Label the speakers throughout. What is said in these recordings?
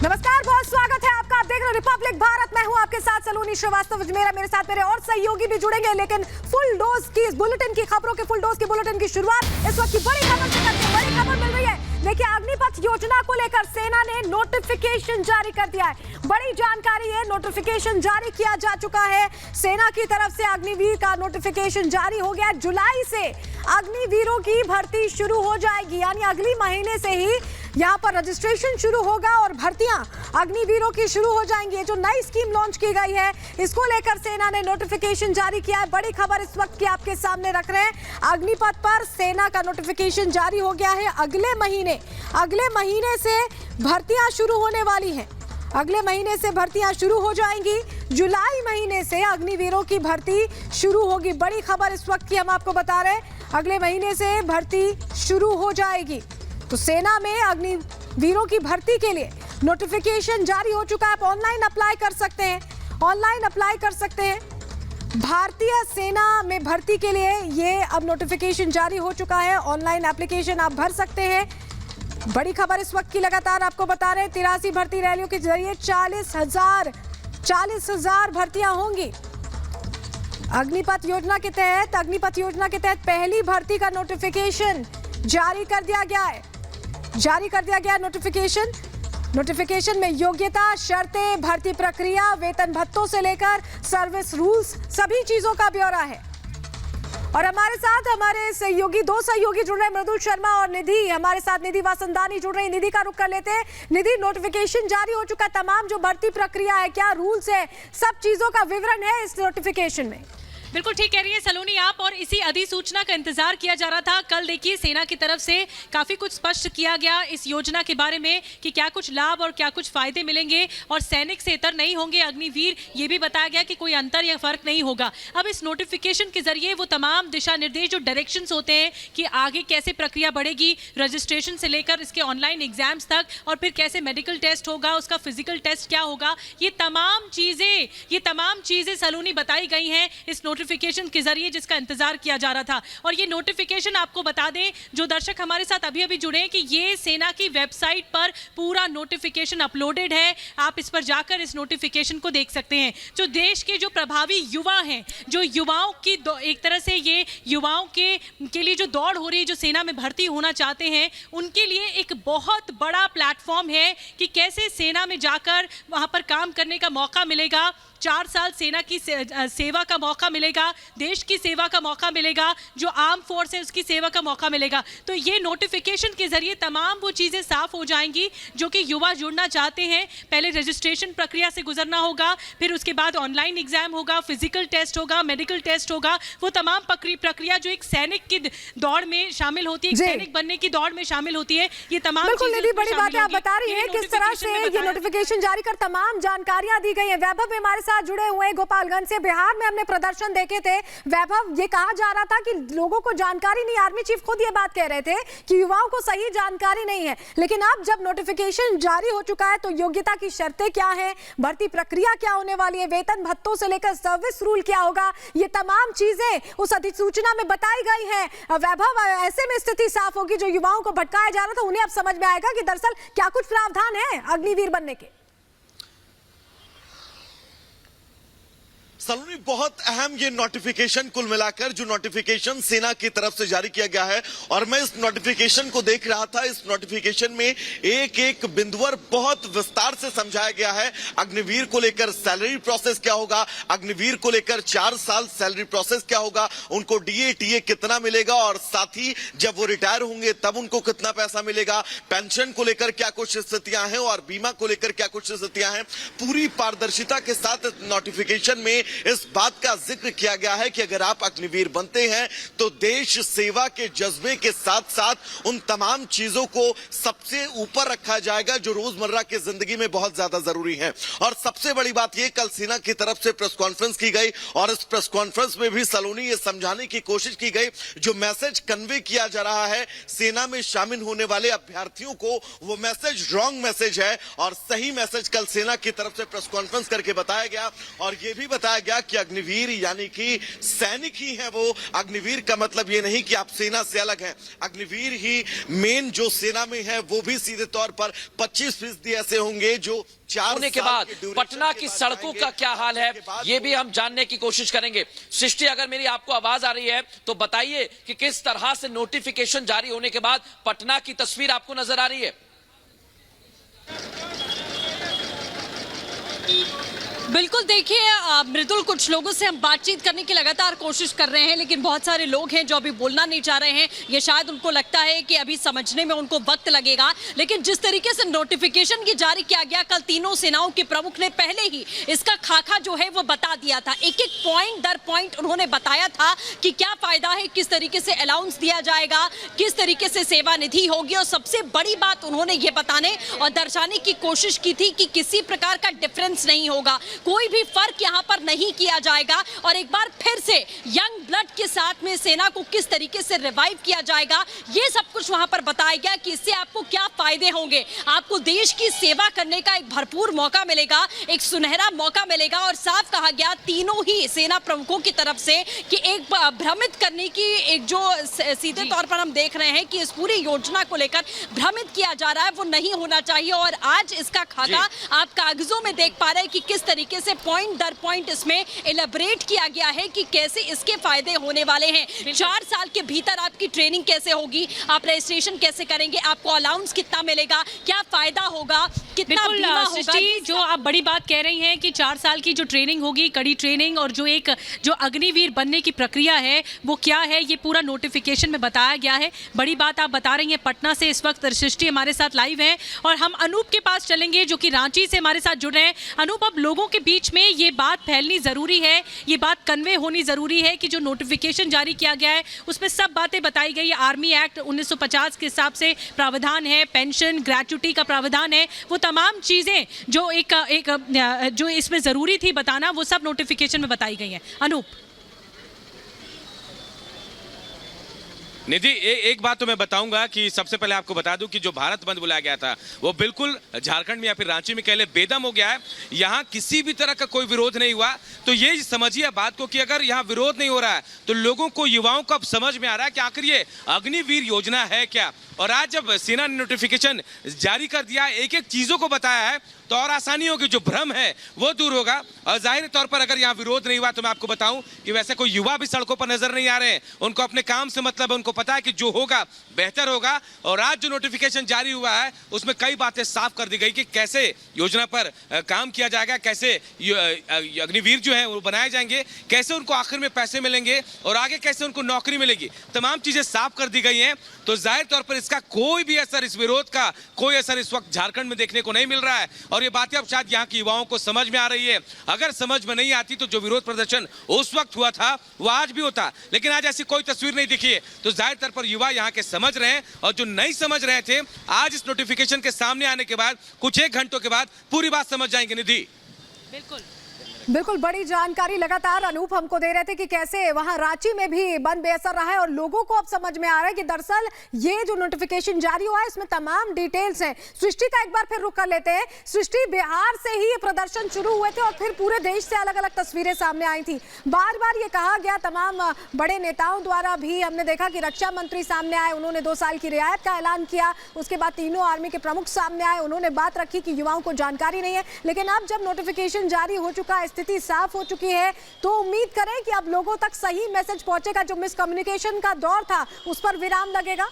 Speaker 1: नमस्कार, बहुत स्वागत है आपका। आप देख रहे हैं रिपब्लिक भारत। मैं हूं आपके साथ सलोनी श्रीवास्तव। मेरे साथ मेरे और सहयोगी भी जुड़ेंगे, लेकिन फुल डोज की इस बुलेटिन की खबरों के फुल डोज की बुलेटिन की शुरुआत इस वक्त की बड़ी खबर से करते हैं। बड़ी खबर मिल रही है। देखिए, अग्निपथ योजना को लेकर सेना ने नोटिफिकेशन जारी कर दिया है। बड़ी जानकारी है, नोटिफिकेशन जारी किया जा चुका है। सेना की तरफ से अग्निवीर का नोटिफिकेशन जारी हो गया। जुलाई से अग्निवीरों की भर्ती शुरू हो जाएगी, यानी अगली महीने से ही यहाँ पर रजिस्ट्रेशन शुरू होगा और भर्तियां अग्निवीरों की शुरू हो जाएंगी। जो नई स्कीम लॉन्च की गई है, इसको लेकर सेना ने नोटिफिकेशन जारी किया है। बड़ी खबर इस वक्त की आपके सामने रख रहे हैं। अग्निपथ पर सेना का नोटिफिकेशन जारी हो गया है। अगले महीने से भर्तियां शुरू होने वाली हैं। अगले महीने से भर्तियां शुरू हो जाएंगी। जुलाई महीने से अग्निवीरों की भर्ती शुरू होगी। बड़ी खबर इस वक्त की हम आपको बता रहे हैं। अगले महीने से भर्ती शुरू हो जाएगी। तो सेना में अग्निवीरों की भर्ती के लिए नोटिफिकेशन जारी हो चुका है। आप ऑनलाइन अप्लाई कर सकते हैं। भारतीय सेना में भर्ती के लिए ये अब नोटिफिकेशन जारी हो चुका है। ऑनलाइन एप्लीकेशन आप भर सकते हैं। बड़ी खबर इस वक्त की लगातार आपको बता रहे हैं। 83 भर्ती रैलियों के जरिए 40,000 भर्तियां होंगी। अग्निपथ योजना के तहत पहली भर्ती का नोटिफिकेशन जारी कर दिया गया नोटिफिकेशन में योग्यता, शर्तें, भर्ती प्रक्रिया, वेतन भत्तों से लेकर सर्विस रूल्स, सभी चीजों का ब्यौरा है। और हमारे साथ हमारे दो सहयोगी जुड़ रहे हैं, मृदुल शर्मा और निधि। हमारे साथ निधि वासंदानी जुड़ रही है। निधि का रुख कर लेते हैं। निधि, नोटिफिकेशन जारी हो चुका है। तमाम जो भर्ती प्रक्रिया है, क्या रूल्स है, सब चीजों का विवरण है इस नोटिफिकेशन में।
Speaker 2: बिल्कुल ठीक कह रही है सलोनी आप, और इसी अधिसूचना का इंतजार किया जा रहा था। कल देखिए सेना की तरफ से काफी कुछ स्पष्ट किया गया इस योजना के बारे में कि क्या कुछ लाभ और क्या कुछ फायदे मिलेंगे, और सैनिक से इतर नहीं होंगे अग्निवीर, ये भी बताया गया कि कोई अंतर या फर्क नहीं होगा। अब इस नोटिफिकेशन के जरिए वो तमाम दिशा निर्देश, जो डायरेक्शंस होते हैं कि आगे कैसे प्रक्रिया बढ़ेगी, रजिस्ट्रेशन से लेकर इसके ऑनलाइन एग्जाम्स तक, और फिर कैसे मेडिकल टेस्ट होगा, उसका फिजिकल टेस्ट क्या होगा, ये तमाम चीजें सलोनी बताई गई हैं इस नोटिफिकेशन के जरिए, जिसका इंतजार किया जा रहा था। और ये नोटिफिकेशन आपको बता दें, जो दर्शक हमारे साथ अभी जुड़े हैं, कि ये सेना की वेबसाइट पर पूरा नोटिफिकेशन अपलोडेड है। आप इस पर जाकर इस नोटिफिकेशन को देख सकते हैं। जो देश के जो प्रभावी युवा हैं, जो युवाओं की एक तरह से ये युवाओं के लिए जो दौड़ हो रही है, जो सेना में भर्ती होना चाहते हैं, उनके लिए एक बहुत बड़ा प्लेटफॉर्म है कि कैसे सेना में जाकर वहां पर काम करने का मौका मिलेगा। 4 साल सेना की सेवा का मौका मिलेगा, देश की सेवा का मौका मिलेगा, जो आर्म फोर्स है उसकी सेवा का मौका मिलेगा। तो ये नोटिफिकेशन के जरिए तमाम वो चीज़ें साफ हो जाएंगी जो कि युवा जुड़ना चाहते हैं। पहले रजिस्ट्रेशन प्रक्रिया से गुजरना होगा, फिर उसके बाद ऑनलाइन एग्जाम होगा, फिजिकल टेस्ट होगा, मेडिकल टेस्ट होगा। वो तमाम प्रक्रिया जो एक सैनिक की दौड़ में शामिल होती है, एक सैनिक बनने की दौड़ में शामिल होती है, ये तमाम
Speaker 1: बिल्कुल निधि, बड़ी बात है। आप बता रही है किस तरह से ये नोटिफिकेशन जारी कर तमाम जानकारियां दी गई है। वैभव हमारे साथ जुड़े हुए गोपालगंज से। बिहार में हमने प्रदर्शन देखे थे। वैभव, ये कहा जा रहा था कि लोगों को जानकारी नहीं, आर्मी चीफ खुद ये बात कह रहे थे कि युवाओं को सही जानकारी नहीं है। लेकिन अब जब नोटिफिकेशन जारी हो चुका है, तो योग्यता की शर्तें क्या है, भर्ती प्रक्रिया क्या होने वाली है, वेतन भत्तों से लेकर सर्विस रूल क्या होगा, ये तमाम चीजें उस अधिसूचना में बताई गई है। वैभव, ऐसे में स्थिति साफ होगी। जो युवाओं को भटकाया जा रहा था, उन्हें अब समझ में आएगा कि दरअसल क्या कुछ प्रावधान है अग्निवीर बनने के।
Speaker 3: सलोनी, बहुत अहम ये नोटिफिकेशन, कुल मिलाकर जो नोटिफिकेशन सेना की तरफ से जारी किया गया है, और मैं इस नोटिफिकेशन को देख रहा था। इस नोटिफिकेशन में एक एक बिंदुवर बहुत विस्तार से समझाया गया है। अग्निवीर को लेकर सैलरी प्रोसेस क्या होगा, अग्निवीर को लेकर 4 साल सैलरी प्रोसेस क्या होगा, उनको डीए टीए कितना मिलेगा, और साथ ही जब वो रिटायर होंगे तब उनको कितना पैसा मिलेगा, पेंशन को लेकर क्या कुछ स्थितियां हैं, और बीमा को लेकर क्या कुछ स्थितियां हैं। पूरी पारदर्शिता के साथ नोटिफिकेशन में इस बात का जिक्र किया गया है कि अगर आप अग्निवीर बनते हैं तो देश सेवा के जज्बे के साथ साथ उन तमाम चीजों को सबसे ऊपर रखा जाएगा जो रोजमर्रा की जिंदगी में बहुत ज्यादा जरूरी है। और सबसे बड़ी बात यह, कल सेना की तरफ से प्रेस कॉन्फ्रेंस की गई, और इस प्रेस कॉन्फ्रेंस में भी सलोनी ये समझाने की कोशिश की गई, जो मैसेज कन्वे किया जा रहा है सेना में शामिल होने वाले अभ्यर्थियों को, वो मैसेज रॉन्ग मैसेज है। और सही मैसेज कल सेना की तरफ से प्रेस कॉन्फ्रेंस करके बताया गया, और यह भी बताया गया कि अग्निवीर यानी कि सैनिक ही है वो। अग्निवीर का मतलब ये नहीं कि आप सेना से अलग हैं, अग्निवीर ही मेन जो सेना में है वो भी सीधे तौर पर 25% ऐसे होंगे जो 4
Speaker 4: होने के बाद पटना की सड़कों का क्या हाल है ये भी हम जानने की कोशिश करेंगे। सृष्टि, अगर मेरी आपको आवाज आ रही है तो बताइए कि किस तरह से नोटिफिकेशन जारी होने के बाद पटना की तस्वीर आपको नजर आ रही है।
Speaker 5: बिल्कुल, देखिए मृदुल, कुछ लोगों से हम बातचीत करने की लगातार कोशिश कर रहे हैं, लेकिन बहुत सारे लोग हैं जो अभी बोलना नहीं चाह रहे हैं। ये शायद उनको लगता है कि अभी समझने में उनको वक्त लगेगा, लेकिन जिस तरीके से नोटिफिकेशन की जारी किया गया, कल तीनों सेनाओं के प्रमुख ने पहले ही इसका खाका जो है वो बता दिया था। एक एक पॉइंट दर पॉइंट उन्होंने बताया था कि क्या फायदा है, किस तरीके से अलाउंस दिया जाएगा, किस तरीके से सेवा निधि होगी, और सबसे बड़ी बात उन्होंने ये बताने और दर्शाने की कोशिश की थी कि किसी प्रकार का डिफरेंस नहीं होगा, कोई भी फर्क यहां पर नहीं किया जाएगा। और एक बार फिर से यंग ब्लड के साथ में सेना को किस तरीके से रिवाइव किया जाएगा, ये सब कुछ वहां पर बताया गया कि इससे आपको क्या फायदे होंगे। आपको देश की सेवा करने का एक भरपूर मौका मिलेगा, एक सुनहरा मौका मिलेगा। और साफ कहा गया तीनों ही सेना प्रमुखों की तरफ से कि एक भ्रमित करने की एक जो सीधे तौर पर हम देख रहे हैं कि इस पूरी योजना को लेकर भ्रमित किया जा रहा है, वो नहीं होना चाहिए। और आज इसका खाका आप कागजों में देख पा रहे हैं कि किस तरीके से पॉइंट दर पॉइंट इसमें इलेबरेट किया गया है कि कैसे इसके फायदे होने वाले हैं। 4 साल के भीतर आपकी ट्रेनिंग कैसे होगी, आप रजिस्ट्रेशन कैसे करेंगे, आपको अलाउंस कितना मिलेगा, क्या फायदा होगा, कितना बीमा होगा।
Speaker 2: जो आप बड़ी बात कह रही हैं कि 4 साल की जो ट्रेनिंग होगी, कड़ी ट्रेनिंग, और जो अग्निवीर बनने की प्रक्रिया है वो क्या है, ये पूरा नोटिफिकेशन में बताया गया है। बड़ी बात आप बता रही हैं। पटना से इस वक्त सृष्टि हमारे साथ लाइव है और हम अनूप के पास चलेंगे जो कि रांची से हमारे साथ जुड़ रहे हैं। अनूप, अब लोगों के बीच में ये बात फैलनी जरूरी है, ये बात कन्वे होनी जरूरी है कि जो नोटिफिकेशन जारी किया गया है उसमें सब बातें बताई गई है। आर्मी एक्ट 1950 के हिसाब से प्रावधान है, पेंशन, ग्रेच्युटी का प्रावधान है, वो तमाम चीजें जो जो इसमें जरूरी थी बताना, वो सब नोटिफिकेशन में बताई गई है। अनूप,
Speaker 6: निधि, एक बात तो मैं बताऊंगा कि सबसे पहले आपको बता दूं कि जो भारत बंद बुलाया गया था वो बिल्कुल झारखंड में या फिर रांची में कह ले बेदम हो गया है। यहाँ किसी भी तरह का कोई विरोध नहीं हुआ। तो ये समझिए बात को कि अगर यहाँ विरोध नहीं हो रहा है तो लोगों को, युवाओं को अब समझ में आ रहा है कि आखिर ये अग्निवीर योजना है क्या। और आज जब सेना ने नोटिफिकेशन जारी कर दिया, एक एक चीजों को बताया है, तो और आसानी होगी, जो भ्रम है वो दूर होगा। और जाहिर तौर पर अगर यहाँ विरोध नहीं हुआ तो मैं आपको बताऊं कि वैसे कोई युवा भी सड़कों पर नजर नहीं आ रहे हैं। उनको अपने काम से मतलब, उनको पता है कि जो होगा बेहतर होगा। और आज जो नोटिफिकेशन जारी हुआ है उसमें कई बातें साफ कर दी गई कि कैसे योजना पर काम किया जाएगा, कैसे अग्निवीर जो है वो बनाए जाएंगे, कैसे उनको आखिर में पैसे मिलेंगे और आगे कैसे उनको नौकरी मिलेगी। तमाम चीजें साफ कर दी गई हैं। तो जाहिर तौर पर इसका कोई भी असर, इस विरोध का कोई असर इस वक्त झारखंड में देखने को नहीं मिल रहा है। और ये बातें अब शायद यहाँ के युवाओं को समझ में आ रही है। अगर समझ में नहीं आती तो जो विरोध प्रदर्शन उस वक्त हुआ था वो आज भी होता, लेकिन आज ऐसी कोई तस्वीर नहीं दिखी है। तो जाहिर तौर पर युवा यहाँ के समझ रहे हैं, और जो नहीं समझ रहे थे आज इस नोटिफिकेशन के सामने आने के बाद कुछ एक घंटों के बाद पूरी बात समझ जाएंगे। निधि,
Speaker 1: बिल्कुल बड़ी जानकारी लगातार अनूप हमको दे रहे थे कि कैसे वहां रांची में भी बंद बेअसर रहा है और लोगों को अब समझ में आ रहा है कि दरअसल ये जो नोटिफिकेशन जारी हुआ है इसमें तमाम डिटेल्स हैं। सृष्टि का एक बार फिर रुक कर लेते हैं। सृष्टि, बिहार से ही ये प्रदर्शन शुरू हुए थे और फिर पूरे देश से अलग अलग तस्वीरें सामने आई थी। बार बार ये कहा गया तमाम बड़े नेताओं द्वारा भी, हमने देखा कि रक्षा मंत्री सामने आए, उन्होंने 2 साल की रियायत का ऐलान किया। उसके बाद तीनों आर्मी के प्रमुख सामने आए, उन्होंने बात रखी कि युवाओं को जानकारी नहीं है। लेकिन अब जब नोटिफिकेशन जारी हो चुका है, स्थिति साफ हो चुकी है, तो उम्मीद करें कि अब लोगों तक सही मैसेज पहुंचेगा। जो मिसकम्युनिकेशन का दौर था उस पर विराम लगेगा।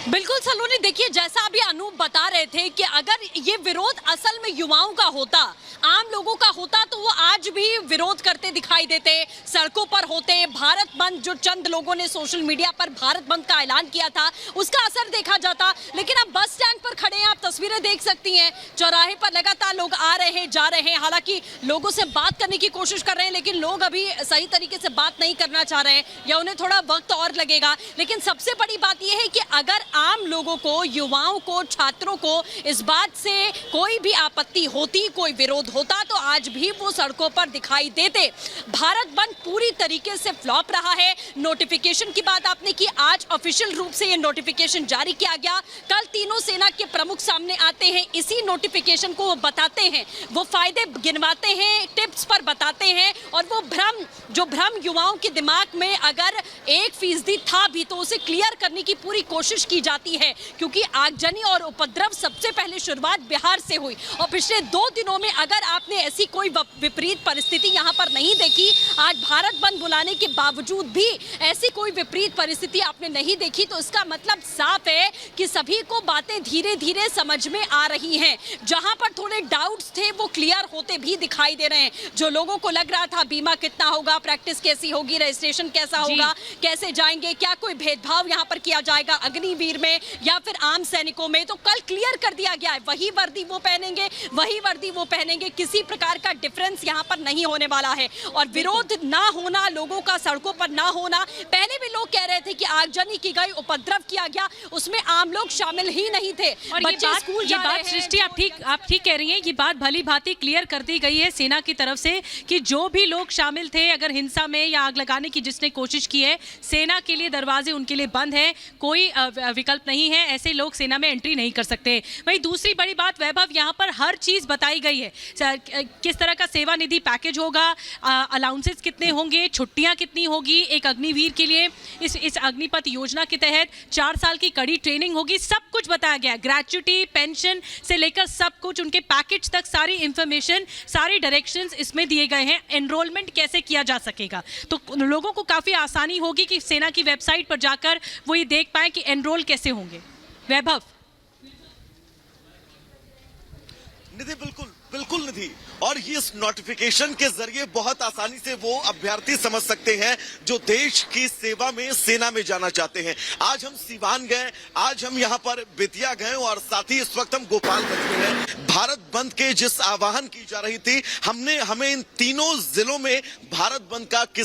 Speaker 5: बिल्कुल सलोनी, देखिए जैसा अभी अनूप बता रहे थे कि अगर ये विरोध असल में युवाओं का होता, आम लोगों का होता, तो वो आज भी विरोध करते दिखाई देते, सड़कों पर होते। भारत बंद, जो चंद लोगों ने सोशल मीडिया पर भारत बंद का ऐलान किया था, उसका असर देखा जाता। लेकिन अब बस स्टैंड पर खड़े हैं, आप तस्वीरें देख सकती हैं, चौराहे पर लगातार लोग आ रहे हैं, जा रहे हैं। हालांकि लोगों से बात करने की कोशिश कर रहे हैं, लेकिन लोग अभी सही तरीके से बात नहीं करना चाह रहे हैं या उन्हें थोड़ा वक्त और लगेगा। लेकिन सबसे बड़ी बात यह है कि अगर आम लोगों को, युवाओं को, छात्रों को इस बात से कोई भी आपत्ति होती, कोई विरोध होता, तो आज भी वो सड़कों पर दिखाई देते। भारत बंद पूरी तरीके से फ्लॉप रहा है। नोटिफिकेशन की बात आपने की, आज ऑफिशियल रूप से ये नोटिफिकेशन जारी किया गया। कल तीनों सेना के प्रमुख सामने सामने आते हैं, इसी नोटिफिकेशन को वो बताते हैं, वो फायदे गिनवाते हैं, टिप्स पर बताते हैं, और वो भ्रम युवाओं के दिमाग में अगर 1% था भी तो उसे क्लियर करने की पूरी कोशिश की जाती है, क्योंकि आगजनी और उपद्रव सबसे पहले शुरुआत बिहार से हुई। और पिछले 2 दिनों में अगर आपने ऐसी कोई विपरीत परिस्थिति यहाँ पर नहीं देखी, आज भारत बंद बुलाने के बावजूद भी ऐसी कोई विपरीत परिस्थिति आपने नहीं देखी, तो इसका मतलब साफ है कि सभी को बातें धीरे धीरे समझ में आ रही हैं। जहां पर थोड़े डाउट्स थे वो क्लियर होते भी दिखाई दे रहे हैं। जो लोगों को लग रहा था बीमा कितना होगा, प्रैक्टिस कैसी होगी, रजिस्ट्रेशन कैसा होगा, कैसे जाएंगे, क्या कोई भेदभाव यहां पर किया जाएगा अग्निवीर में या फिर आम सैनिकों में, तो कल क्लियर कर दिया गया है। वही वर्दी वो पहनेंगे, वही वर्दी वो पहनेंगे, किसी प्रकार का डिफरेंस यहां पर नहीं होने वाला है। और विरोध ना होना, लोगों का सड़कों पर ना होना, पहले भी लोग कह रहे थे कि आगजनी की गई, उपद्रव किया गया, उसमें आम लोग शामिल ही नहीं थे।
Speaker 2: और
Speaker 5: बच्चे स्कूल जा रहे हैं।
Speaker 2: सृष्टि आप ठीक कह रही हैं, ये बात भली भांति क्लियर कर दी गई है सेना की तरफ से कि जो भी लोग शामिल थे अगर हिंसा में या आग लगाने की जिसने कोशिश की है, सेना के लिए दरवाजे उनके लिए बंद है, कोई विकल्प नहीं है, ऐसे लोग सेना में एंट्री नहीं कर सकते। वहीं दूसरी बड़ी बात वैभव, यहाँ पर हर चीज बताई गई है, किस तरह का सेवा निधि पैकेज होगा, अलाउंसेस कितने होंगे, छुट्टियां कितनी होगी एक अग्निवीर के लिए, इस अग्निपथ योजना के तहत 4 साल की कड़ी ट्रेनिंग होगी, सब कुछ बताया गया, ग्रेच्युटी, पेंशन से लेकर सब कुछ, उनके पैकेज तक सारी इंफॉर्मेशन, सारी डायरेक्शंस इसमें दिए गए हैं। एनरोलमेंट कैसे किया जा सकेगा, तो लोगों को काफी आसानी होगी कि सेना की वेबसाइट पर जाकर वो ये देख पाए कि एनरोल कैसे होंगे। वैभव।
Speaker 3: निधि, बिल्कुल निधि, और ये इस नोटिफिकेशन के जरिए बहुत आसानी से वो अभ्यर्थी समझ सकते हैं जो देश की सेवा में सेना में जाना चाहते हैं। आज हम सीवान गए, आज हम यहाँ पर बेतिया गए, और साथ ही इस वक्त हम गोपालगंज में हैं। भारत बंद के जिस आह्वान की जा रही थी, हमें इन तीनों जिलों में भारत बंद का किस